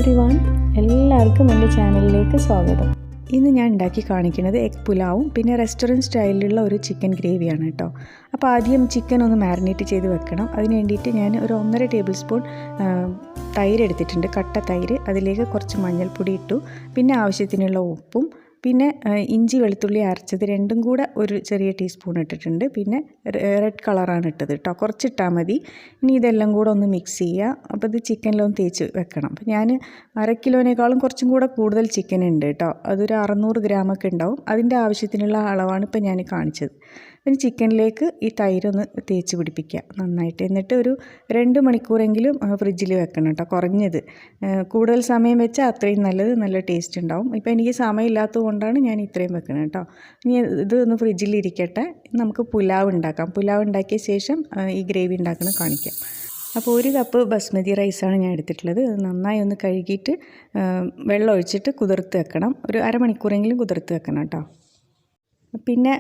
Everyone, എല്ലാവർക്കും എൻ്റെ ചാനലിലേക്ക് സ്വാഗതം. ഇന്ന് ഞാൻ ഉണ്ടാക്കി കാണിക്കുന്നത് എഗ് പുലാവും പിന്നെ റെസ്റ്റോറൻറ്റ് സ്റ്റൈലിലുള്ള ഒരു ചിക്കൻ ഗ്രേവിയാണ് കേട്ടോ. അപ്പോൾ ആദ്യം ചിക്കൻ ഒന്ന് മാരിനേറ്റ് ചെയ്ത് വെക്കണം. അതിന് വേണ്ടിയിട്ട് ഞാൻ ഒരു 1.5 ടേബിൾ സ്പൂൺ തൈര് എടുത്തിട്ടുണ്ട്, കട്ട തൈര്. അതിലേക്ക് കുറച്ച് മഞ്ഞൾപ്പൊടി ഇട്ടു, പിന്നെ ആവശ്യത്തിനുള്ള ഉപ്പും, പിന്നെ ഇഞ്ചി വെളുത്തുള്ളി അരച്ചത് രണ്ടും കൂടെ ഒരു ചെറിയ ടീസ്പൂൺ ഇട്ടിട്ടുണ്ട്. പിന്നെ റെഡ് കളറാണ് ഇട്ടത് കേട്ടോ, കുറച്ചിട്ടാൽ മതി. ഇനി ഇതെല്ലാം കൂടെ ഒന്ന് മിക്സ് ചെയ്യുക. അപ്പോൾ ഇത് ചിക്കനിലൊന്ന് തേച്ച് വെക്കണം. അപ്പോൾ ഞാൻ 1/2 കിലോനേക്കാളും കുറച്ചും കൂടെ കൂടുതൽ ചിക്കൻ ഉണ്ട് കേട്ടോ. അതൊരു 600 ഗ്രാമൊക്കെ ഉണ്ടാവും. അതിൻ്റെ ആവശ്യത്തിനുള്ള അളവാണ് ഇപ്പോൾ ഞാൻ കാണിച്ചത്. പിന്നെ ചിക്കനിലേക്ക് ഈ തൈരൊന്ന് തേച്ച് പിടിപ്പിക്കുക നന്നായിട്ട്. എന്നിട്ട് ഒരു 2 മണിക്കൂറെങ്കിലും ഫ്രിഡ്ജിൽ വെക്കണം കേട്ടോ, കുറഞ്ഞത്. കൂടുതൽ സമയം വെച്ചാൽ അത്രയും നല്ലത്, നല്ല ടേസ്റ്റ് ഉണ്ടാവും. ഇപ്പോൾ എനിക്ക് സമയമില്ലാത്തത് കൊണ്ടാണ് ഞാൻ ഇത്രയും വെക്കുന്നത് കേട്ടോ. ഇനി ഇതൊന്ന് ഫ്രിഡ്ജിലിരിക്കട്ടെ, നമുക്ക് പുലാവ് ഉണ്ടാക്കാം. പുലാവ് ഉണ്ടാക്കിയ ശേഷം ഈ ഗ്രേവി ഉണ്ടാക്കുന്നത് കാണിക്കാം. അപ്പോൾ 1 കപ്പ് ബസ്മതി റൈസാണ് ഞാൻ എടുത്തിട്ടുള്ളത്. നന്നായി ഒന്ന് കഴുകിയിട്ട് വെള്ളം ഒഴിച്ചിട്ട് കുതിർത്ത് വെക്കണം. ഒരു അരമണിക്കൂറെങ്കിലും കുതിർത്ത് വെക്കണം കേട്ടോ. പിന്നെ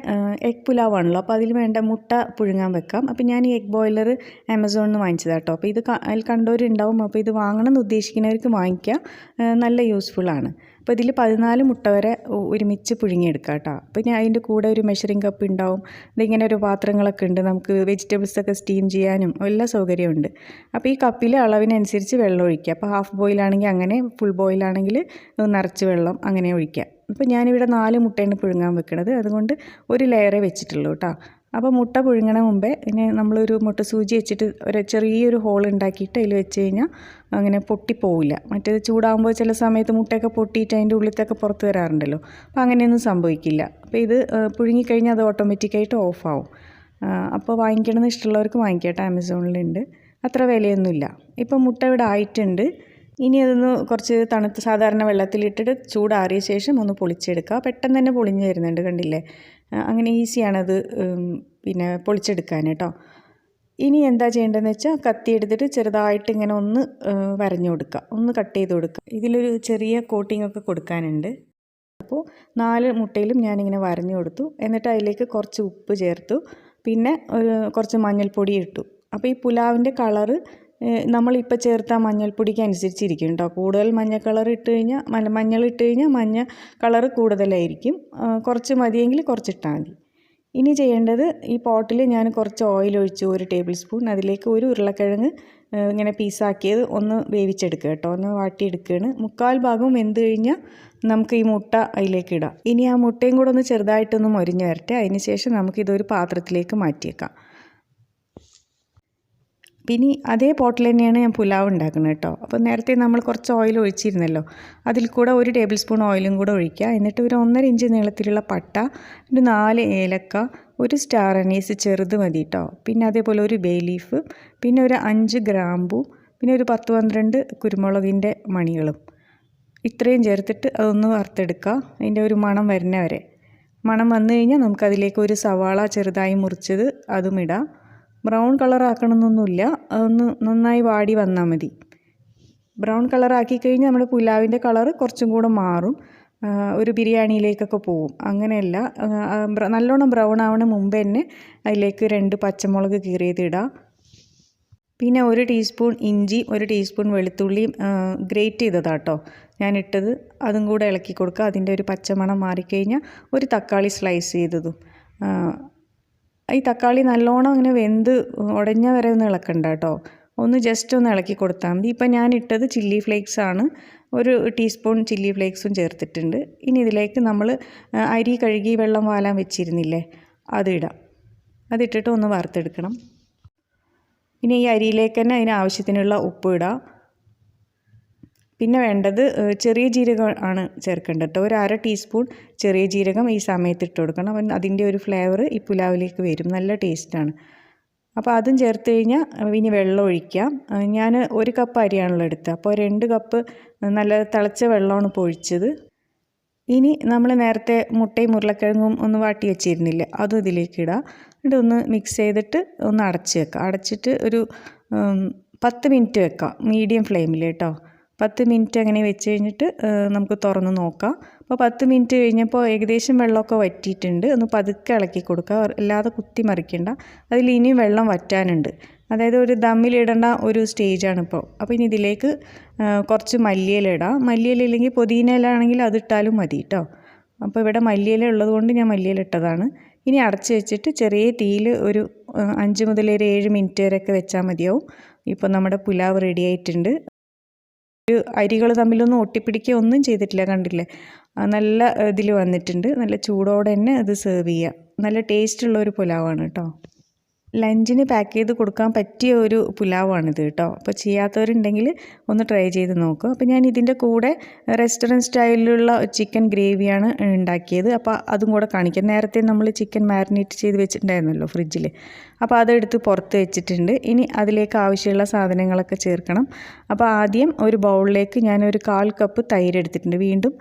എഗ് പുലാവാണല്ലോ, അപ്പോൾ അതിൽ വേണ്ട മുട്ട പുഴുങ്ങാൻ വെക്കാം. അപ്പോൾ ഞാൻ ഈ എഗ് ബോയിലർ ആമസോണിൽ നിന്ന് വാങ്ങിച്ചതാണ് കേട്ടോ. അപ്പോൾ ഇത് അതിൽ കണ്ടവരുണ്ടാവും. അപ്പോൾ ഇത് വാങ്ങണമെന്ന് ഉദ്ദേശിക്കുന്നവർക്ക് വാങ്ങിക്കുക, നല്ല യൂസ്ഫുള്ളാണ്. അപ്പോൾ ഇതിൽ 14 മുട്ട വരെ ഒരുമിച്ച് പുഴുങ്ങിയെടുക്കാം കേട്ടോ. അപ്പോൾ ഞാൻ അതിൻ്റെ കൂടെ ഒരു മെഷറിംഗ് കപ്പ് ഉണ്ടാവും. ഇതിങ്ങനെ ഒരു പാത്രങ്ങളൊക്കെ ഉണ്ട്, നമുക്ക് വെജിറ്റബിൾസൊക്കെ സ്റ്റീം ചെയ്യാനും എല്ലാ സൗകര്യമുണ്ട്. അപ്പോൾ ഈ കപ്പിലെ അളവിനനുസരിച്ച് വെള്ളം ഒഴിക്കുക. അപ്പോൾ ഹാഫ് ബോയിലാണെങ്കിൽ അങ്ങനെ, ഫുൾ ബോയിലാണെങ്കിൽ നിറച്ച് വെള്ളം അങ്ങനെ ഒഴിക്കുക. അപ്പോൾ ഞാനിവിടെ 4 മുട്ടയാണ് പുഴുങ്ങാൻ വെക്കുന്നത്, അതുകൊണ്ട് ഒരു ലെയറേ വെച്ചിട്ടുള്ളൂ കേട്ടോ. അപ്പോൾ മുട്ട പുഴുങ്ങണ മുമ്പേ ഇനി നമ്മളൊരു മുട്ട സൂചി വെച്ചിട്ട് ഒരു ചെറിയൊരു ഹോൾ ഉണ്ടാക്കിയിട്ട് അതിൽ വെച്ച് കഴിഞ്ഞാൽ അങ്ങനെ പൊട്ടിപ്പോവില്ല. മറ്റേത് ചൂടാകുമ്പോൾ ചില സമയത്ത് മുട്ടയൊക്കെ പൊട്ടിയിട്ട് അതിൻ്റെ ഉള്ളിലത്തൊക്കെ പുറത്ത് വരാറുണ്ടല്ലോ. അപ്പോൾ അങ്ങനെയൊന്നും സംഭവിക്കില്ല. അപ്പോൾ ഇത് പുഴുങ്ങിക്കഴിഞ്ഞാൽ അത് ഓട്ടോമാറ്റിക്കായിട്ട് ഓഫാവും. അപ്പോൾ വാങ്ങിക്കണമെന്ന് ഇഷ്ടമുള്ളവർക്ക് വാങ്ങിക്കട്ടെ, ആമസോണിലുണ്ട്. അത്ര വിലയൊന്നുമില്ല. ഇപ്പോൾ മുട്ട ഇവിടെ ആയിട്ടുണ്ട്. ഇനി അതൊന്ന് കുറച്ച് തണുത്ത് സാധാരണ വെള്ളത്തിലിട്ടിട്ട് ചൂടാറിയ ശേഷം ഒന്ന് പൊളിച്ചെടുക്കുക. പെട്ടെന്ന് തന്നെ പൊളിഞ്ഞ് വരുന്നുണ്ട്, കണ്ടില്ലേ? അങ്ങനെ ഈസിയാണത് പിന്നെ പൊളിച്ചെടുക്കാൻ കേട്ടോ. ഇനി എന്താ ചെയ്യേണ്ടതെന്ന് വെച്ചാൽ കത്തി എടുത്തിട്ട് ചെറുതായിട്ട് ഇങ്ങനെ ഒന്ന് വരഞ്ഞു കൊടുക്കുക, ഒന്ന് കട്ട് ചെയ്ത് കൊടുക്കുക. ഇതിലൊരു ചെറിയ കോട്ടിംഗ് ഒക്കെ കൊടുക്കാനുണ്ട്. അപ്പോൾ 4 മുട്ടയിലും ഞാനിങ്ങനെ വരഞ്ഞു കൊടുത്തു. എന്നിട്ട് അതിലേക്ക് കുറച്ച് ഉപ്പ് ചേർത്തു, പിന്നെ കുറച്ച് മഞ്ഞൾപ്പൊടി ഇട്ടു. അപ്പോൾ ഈ പുലാവിൻ്റെ കളറ് നമ്മളിപ്പോൾ ചേർത്ത മഞ്ഞൾപ്പൊടിക്ക് അനുസരിച്ചിരിക്കും കേട്ടോ. കൂടുതൽ മഞ്ഞ കളർ ഇട്ട് കഴിഞ്ഞാൽ മഞ്ഞൾ ഇട്ട് കഴിഞ്ഞാൽ മഞ്ഞ കളറ് കൂടുതലായിരിക്കും. കുറച്ച് മതിയെങ്കിൽ കുറച്ചിട്ടാൽ മതി. ഇനി ചെയ്യേണ്ടത്, ഈ പോട്ടിൽ ഞാൻ കുറച്ച് ഓയിൽ ഒഴിച്ചു, 1 ടേബിൾ സ്പൂൺ. അതിലേക്ക് ഒരു ഉരുളക്കിഴങ്ങ് ഇങ്ങനെ പീസാക്കിയത് ഒന്ന് വേവിച്ചെടുക്കുക കേട്ടോ, ഒന്ന് വാട്ടിയെടുക്കുകയാണ്. 1/4 ഭാഗം വെന്ത് കഴിഞ്ഞാൽ നമുക്ക് ഈ മുട്ട അതിലേക്ക് ഇടാം. ഇനി ആ മുട്ടയും കൂടെ ഒന്ന് ചെറുതായിട്ടൊന്ന് മൊരിഞ്ഞ് വരട്ടെ. അതിന് ശേഷം നമുക്കിതൊരു പാത്രത്തിലേക്ക് മാറ്റിയേക്കാം. പിന്നെ അതേ പോട്ടിൽ തന്നെയാണ് ഞാൻ പുലാവ് ഉണ്ടാക്കുന്നത് കേട്ടോ. അപ്പോൾ നേരത്തെ നമ്മൾ കുറച്ച് ഓയിൽ ഒഴിച്ചിരുന്നല്ലോ, അതിൽ കൂടെ 1 ടേബിൾ സ്പൂൺ ഓയിലും കൂടെ ഒഴിക്കുക. എന്നിട്ട് ഒരു 1.5 ഇഞ്ച് നീളത്തിലുള്ള പട്ട, ഒരു 4 ഏലക്ക, ഒരു സ്റ്റാർ അനീസ് ചെറുത് മതി കേട്ടോ. പിന്നെ അതേപോലെ ഒരു ബേ ലീഫ്, പിന്നെ ഒരു 5 ഗ്രാമ്പൂ, പിന്നെ ഒരു 10-12 കുരുമുളകിൻ്റെ മണികളും. ഇത്രയും ചേർത്തിട്ട് അതൊന്ന് വറുത്തെടുക്കുക, അതിൻ്റെ ഒരു മണം വരുന്ന വരെ. മണം വന്നു കഴിഞ്ഞാൽ നമുക്കതിലേക്ക് ഒരു സവാള ചെറുതായി മുറിച്ചത് അതും ഇടാം. ബ്രൗൺ കളർ ആക്കണമെന്നൊന്നുമില്ല, അതൊന്ന് നന്നായി വാടി വന്നാൽ മതി. ബ്രൗൺ കളർ ആക്കി കഴിഞ്ഞാൽ നമ്മുടെ പുലാവിൻ്റെ കളറ് കുറച്ചും കൂടെ മാറും, ഒരു ബിരിയാണിയിലേക്കൊക്കെ പോവും. അങ്ങനെയല്ല, നല്ലോണം ബ്രൗൺ ആവണ മുമ്പ് തന്നെ അതിലേക്ക് 2 പച്ചമുളക് കീറിയത് ഇടാം. പിന്നെ 1 ടീസ്പൂൺ ഇഞ്ചി, 1 ടീസ്പൂൺ വെളുത്തുള്ളിയും ഗ്രേറ്റ് ചെയ്തതാട്ടോ ഞാൻ ഇട്ടത്. അതും കൂടെ ഇളക്കി കൊടുക്കുക. അതിൻ്റെ ഒരു പച്ചമണം മാറിക്കഴിഞ്ഞാൽ ഒരു തക്കാളി സ്ലൈസ് ചെയ്തതും. ഈ തക്കാളി നല്ലോണം അങ്ങനെ വെന്ത് ഉടഞ്ഞ വരെ ഒന്ന് ഇളക്കണ്ട കേട്ടോ, ഒന്ന് ജസ്റ്റ് ഒന്ന് ഇളക്കി കൊടുത്താൽ മതി. ഇപ്പം ഞാൻ ഇട്ടത് ചില്ലി ഫ്ലേക്സ് ആണ്, 1 ടീസ്പൂൺ ചില്ലി ഫ്ലേക്സും ചേർത്തിട്ടുണ്ട്. ഇനി ഇതിലേക്ക് നമ്മൾ അരി കഴുകി വെള്ളം വാലാൻ വെച്ചിരുന്നില്ലേ, അതിടാം. അതിട്ടിട്ട് ഒന്ന് വറുത്തെടുക്കണം. പിന്നെ ഈ അരിയിലേക്ക് തന്നെ അതിന് ആവശ്യത്തിനുള്ള ഉപ്പ് ഇടാം. പിന്നെ വേണ്ടത് ചെറിയ ജീരകം ആണ് ചേർക്കേണ്ടത് കേട്ടോ. ഒരു 1/2 ടീസ്പൂൺ ചെറിയ ജീരകം ഈ സമയത്ത് ഇട്ട് കൊടുക്കണം. അപ്പം അതിൻ്റെ ഒരു ഫ്ലേവർ ഈ പുലാവിലേക്ക് വരും, നല്ല ടേസ്റ്റാണ്. അപ്പോൾ അതും ചേർത്ത് കഴിഞ്ഞാൽ ഇനി വെള്ളം ഒഴിക്കാം. ഞാൻ 1 കപ്പ് അരിയാണല്ലോ എടുത്തത്, അപ്പോൾ 2 കപ്പ് നല്ല തിളച്ച വെള്ളമാണ് ഇപ്പോൾ ഒഴിച്ചത്. ഇനി നമ്മൾ നേരത്തെ മുട്ടയും ഉരുളക്കിഴങ്ങും ഒന്ന് വാട്ടി വെച്ചിരുന്നില്ലേ, അതും ഇതിലേക്ക് ഇടാം. എന്നിട്ട് ഒന്ന് മിക്സ് ചെയ്തിട്ട് ഒന്ന് അടച്ച് വെക്കാം. അടച്ചിട്ട് ഒരു 10 മിനിറ്റ് വെക്കാം, മീഡിയം ഫ്ലെയിമിൽ കേട്ടോ. 10 മിനിറ്റ് അങ്ങനെ വെച്ച് കഴിഞ്ഞിട്ട് നമുക്ക് തുറന്ന് നോക്കാം. അപ്പോൾ 10 മിനിറ്റ് കഴിഞ്ഞപ്പോൾ ഏകദേശം വെള്ളമൊക്കെ വറ്റിയിട്ടുണ്ട്. ഒന്ന് പതുക്കെ ഇളക്കി കൊടുക്കുക, അല്ലാതെ കുത്തി മറിക്കണ്ട. അതിൽ ഇനിയും വെള്ളം വറ്റാനുണ്ട്. അതായത് ഒരു ദമ്മിലിടേണ്ട ഒരു സ്റ്റേജാണിപ്പോൾ. അപ്പോൾ ഇനി ഇതിലേക്ക് കുറച്ച് മല്ലിയില ഇടാം. മല്ലിയില ഇല്ലെങ്കിൽ പുതിന ഇല ആണെങ്കിൽ അതിട്ടാലും മതി കേട്ടോ. അപ്പോൾ ഇവിടെ മല്ലിയില ഉള്ളതുകൊണ്ട് ഞാൻ മല്ലിയില ഇട്ടതാണ്. ഇനി അടച്ച് വെച്ചിട്ട് ചെറിയ തീയിൽ ഒരു 5 മുതൽ ഒരു 7 മിനിറ്റ് വരെയൊക്കെ വെച്ചാൽ മതിയാവും. ഇപ്പോൾ നമ്മുടെ പുലാവ് റെഡി ആയിട്ടുണ്ട്. അരികൾ തമ്മിലൊന്നും ഒട്ടിപ്പിടിക്കുക ഒന്നും ചെയ്തിട്ടില്ല, കണ്ടില്ലേ? നല്ല ഇതിൽ വന്നിട്ടുണ്ട്. നല്ല ചൂടോടെ തന്നെ അത് സെർവ് ചെയ്യുക. നല്ല ടേസ്റ്റുള്ള ഒരു പുലാവാണ് കേട്ടോ. ലഞ്ചിന് പാക്ക് ചെയ്ത് കൊടുക്കാൻ പറ്റിയ ഒരു പുലാവാണിത് കേട്ടോ. അപ്പോൾ ചെയ്യാത്തവരുണ്ടെങ്കിൽ ഒന്ന് ട്രൈ ചെയ്ത് നോക്കുക. അപ്പോൾ ഞാൻ ഇതിൻ്റെ കൂടെ റെസ്റ്റോറൻറ്റ് സ്റ്റൈലിലുള്ള ചിക്കൻ ഗ്രേവിയാണ് ഉണ്ടാക്കിയത്. അപ്പോൾ അതും കൂടെ കാണിക്കാം. നേരത്തെ നമ്മൾ ചിക്കൻ മാരിനേറ്റ് ചെയ്ത് വെച്ചിട്ടുണ്ടായിരുന്നല്ലോ ഫ്രിഡ്ജിൽ. അപ്പോൾ അതെടുത്ത് പുറത്ത് വെച്ചിട്ടുണ്ട്. ഇനി അതിലേക്ക് ആവശ്യമുള്ള സാധനങ്ങളൊക്കെ ചേർക്കണം. അപ്പോൾ ആദ്യം ഒരു ബൗളിലേക്ക് ഞാനൊരു 1/4 കപ്പ് തൈര് എടുത്തിട്ടുണ്ട്. വീണ്ടും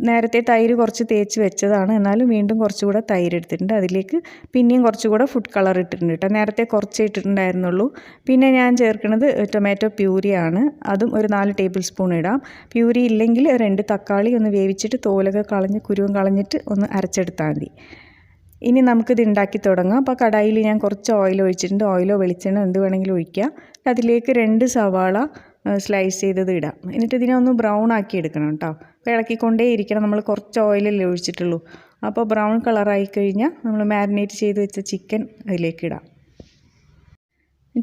നേരത്തെ തൈര് കുറച്ച് തേച്ച് വെച്ചതാണ്, എന്നാലും വീണ്ടും കുറച്ചുകൂടെ തൈര് എടുത്തിട്ടുണ്ട്. അതിലേക്ക് പിന്നെയും കുറച്ചുകൂടെ ഫുഡ് കളർ ഇട്ടിട്ടുണ്ട് കേട്ടോ. നേരത്തെ കുറച്ച് ഇട്ടിട്ടുണ്ടായിരുന്നുള്ളൂ. പിന്നെ ഞാൻ ചേർക്കുന്നത് ടൊമാറ്റോ പ്യൂരിയാണ്. അതും ഒരു 4 ടേബിൾ സ്പൂൺ ഇടാം. പ്യൂരി ഇല്ലെങ്കിൽ 2 തക്കാളി ഒന്ന് വേവിച്ചിട്ട് തോലൊക്കെ കളഞ്ഞ് കുരുവും കളഞ്ഞിട്ട് ഒന്ന് അരച്ചെടുത്താൽ മതി. ഇനി നമുക്കിത് ഉണ്ടാക്കി തുടങ്ങാം. അപ്പോൾ കടായിൽ ഞാൻ കുറച്ച് ഓയിൽ ഒഴിച്ചിട്ടുണ്ട്. ഓയിലോ വെളിച്ചെണ്ണ എന്ത് വേണമെങ്കിലും ഒഴിക്കാം. അതിലേക്ക് 2 സവാള സ്ലൈസ് ചെയ്തത് ഇടാം. എന്നിട്ട് ഇതിനെ ഒന്ന് ബ്രൗൺ ആക്കി എടുക്കണം കേട്ടോ. അപ്പോൾ ഇളക്കിക്കൊണ്ടേ ഇരിക്കണം. നമ്മൾ കുറച്ച് ഓയിലല്ലേ ഒഴിച്ചിട്ടുള്ളൂ. അപ്പോൾ ബ്രൗൺ കളറായി കഴിഞ്ഞാൽ നമ്മൾ മാരിനേറ്റ് ചെയ്ത് വെച്ച ചിക്കൻ അതിലേക്ക് ഇടാം.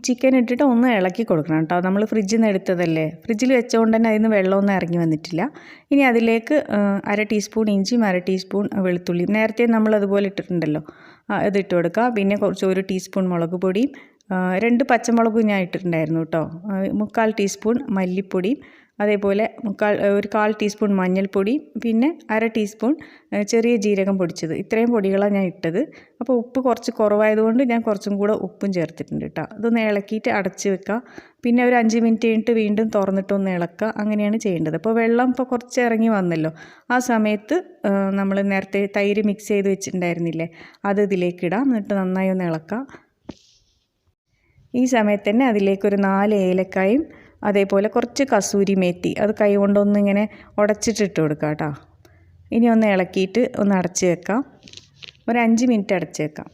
ചിക്കൻ ഇട്ടിട്ട് ഒന്ന് ഇളക്കി കൊടുക്കണം കേട്ടോ. നമ്മൾ ഫ്രിഡ്ജിൽ നിന്ന് എടുത്തതല്ലേ, ഫ്രിഡ്ജിൽ വെച്ചുകൊണ്ട് തന്നെ അതിൽ നിന്ന് വെള്ളമൊന്നും ഇറങ്ങി വന്നിട്ടില്ല. ഇനി അതിലേക്ക് 1/2 ടീസ്പൂൺ ഇഞ്ചിയും 1/2 ടീസ്പൂൺ വെളുത്തുള്ളിയും നേരത്തെ നമ്മൾ അതുപോലെ ഇട്ടിട്ടുണ്ടല്ലോ, ഇതിട്ട് കൊടുക്കുക. പിന്നെ കുറച്ച് 1 ടീസ്പൂൺ മുളക് പൊടിയും 2 പച്ചമുളകും ഞാൻ ഇട്ടിട്ടുണ്ടായിരുന്നു കേട്ടോ. 1/4 ടീസ്പൂൺ മല്ലിപ്പൊടിയും അതേപോലെ 1/4 ടീസ്പൂൺ മഞ്ഞൾപ്പൊടിയും പിന്നെ 1/2 ടീസ്പൂൺ ചെറിയ ജീരകം പൊടിച്ചത്. ഇത്രയും പൊടികളാണ് ഞാൻ ഇട്ടത്. അപ്പോൾ ഉപ്പ് കുറച്ച് കുറവായതുകൊണ്ട് ഞാൻ കുറച്ചും കൂടെ ഉപ്പും ചേർത്തിട്ടുണ്ട് കേട്ടോ. അതൊന്ന് ഇളക്കിയിട്ട് അടച്ച് വെക്കുക. പിന്നെ ഒരു 5 മിനിറ്റ് കഴിഞ്ഞിട്ട് വീണ്ടും തുറന്നിട്ടൊന്ന് ഇളക്കുക. അങ്ങനെയാണ് ചെയ്യേണ്ടത്. അപ്പോൾ വെള്ളം ഇപ്പോൾ കുറച്ച് ഇറങ്ങി വന്നല്ലോ. ആ സമയത്ത് നമ്മൾ നേരത്തെ തൈര് മിക്സ് ചെയ്ത് വെച്ചിട്ടുണ്ടായിരുന്നില്ലേ, അത് ഇതിലേക്ക് ഇടാം. എന്നിട്ട് നന്നായി ഒന്ന് ഇളക്കുക. ഈ സമയത്ത് തന്നെ അതിലേക്കൊരു 4 ഏലക്കായും അതേപോലെ കുറച്ച് കസൂരിമേത്തി അത് കൈ കൊണ്ടൊന്ന് ഇങ്ങനെ ഉടച്ചിട്ടിട്ട് കൊടുക്കുക കേട്ടോ. ഇനി ഒന്ന് ഇളക്കിയിട്ട് ഒന്ന് അടച്ച് വെക്കാം. ഒരു 5 മിനിറ്റ് അടച്ച് വെക്കാം.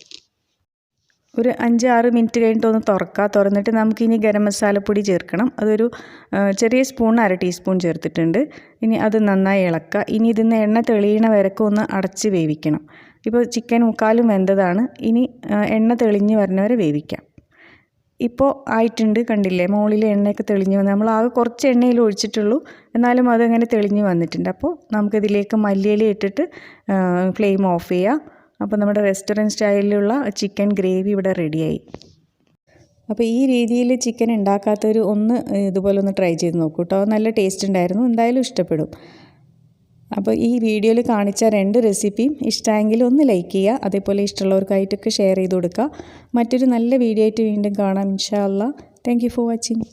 ഒരു 5-6 മിനിറ്റ് കഴിഞ്ഞിട്ട് ഒന്ന് തുറക്കുക. തുറന്നിട്ട് നമുക്കിനി ഗരം മസാലപ്പൊടി ചേർക്കണം. അതൊരു ചെറിയ സ്പൂൺ 1/2 ടീസ്പൂൺ ചേർത്തിട്ടുണ്ട്. ഇനി അത് നന്നായി ഇളക്കുക. ഇനി ഇതിന്ന് എണ്ണ തെളിയണ വരയ്ക്ക് ഒന്ന് അടച്ച് വേവിക്കണം. ഇപ്പോൾ ചിക്കൻ 1/4 വെന്തതാണ്. ഇനി എണ്ണ തെളിഞ്ഞ് വരുന്നവരെ വേവിക്കാം. ഇപ്പോൾ ആയിട്ടുണ്ട്, കണ്ടില്ലേ? മുകളിൽ എണ്ണയൊക്കെ തെളിഞ്ഞ് വന്ന് നമ്മൾ ആകെ കുറച്ച് എണ്ണയിൽ ഒഴിച്ചിട്ടുള്ളൂ, എന്നാലും അതങ്ങനെ തെളിഞ്ഞ് വന്നിട്ടുണ്ട്. അപ്പോൾ നമുക്കിതിലേക്ക് മല്ലിയില ഇട്ടിട്ട് ഫ്ലെയിം ഓഫ് ചെയ്യാം. അപ്പോൾ നമ്മുടെ റെസ്റ്റോറൻറ്റ് സ്റ്റൈലിലുള്ള ചിക്കൻ ഗ്രേവി ഇവിടെ റെഡിയായി. അപ്പോൾ ഈ രീതിയിൽ ചിക്കൻ ഉണ്ടാക്കാത്തവർ ഇതുപോലെ ഒന്ന് ട്രൈ ചെയ്ത് നോക്കൂ കേട്ടോ. നല്ല ടേസ്റ്റ് ഉണ്ടായിരുന്നു, എന്തായാലും ഇഷ്ടപ്പെടും. അപ്പോൾ ഈ വീഡിയോയിൽ കാണിച്ച 2 റെസിപ്പിയും ഇഷ്ടമായെങ്കിൽ ഒന്ന് ലൈക്ക് ചെയ്യുക. അതേപോലെ ഇഷ്ടമുള്ളവർക്കായിട്ടൊക്കെ ഷെയർ ചെയ്ത് കൊടുക്കുക. മറ്റൊരു നല്ല വീഡിയോ ആയിട്ട് വീണ്ടും കാണാം ഇൻഷാ അല്ലാ. Thank you for watching.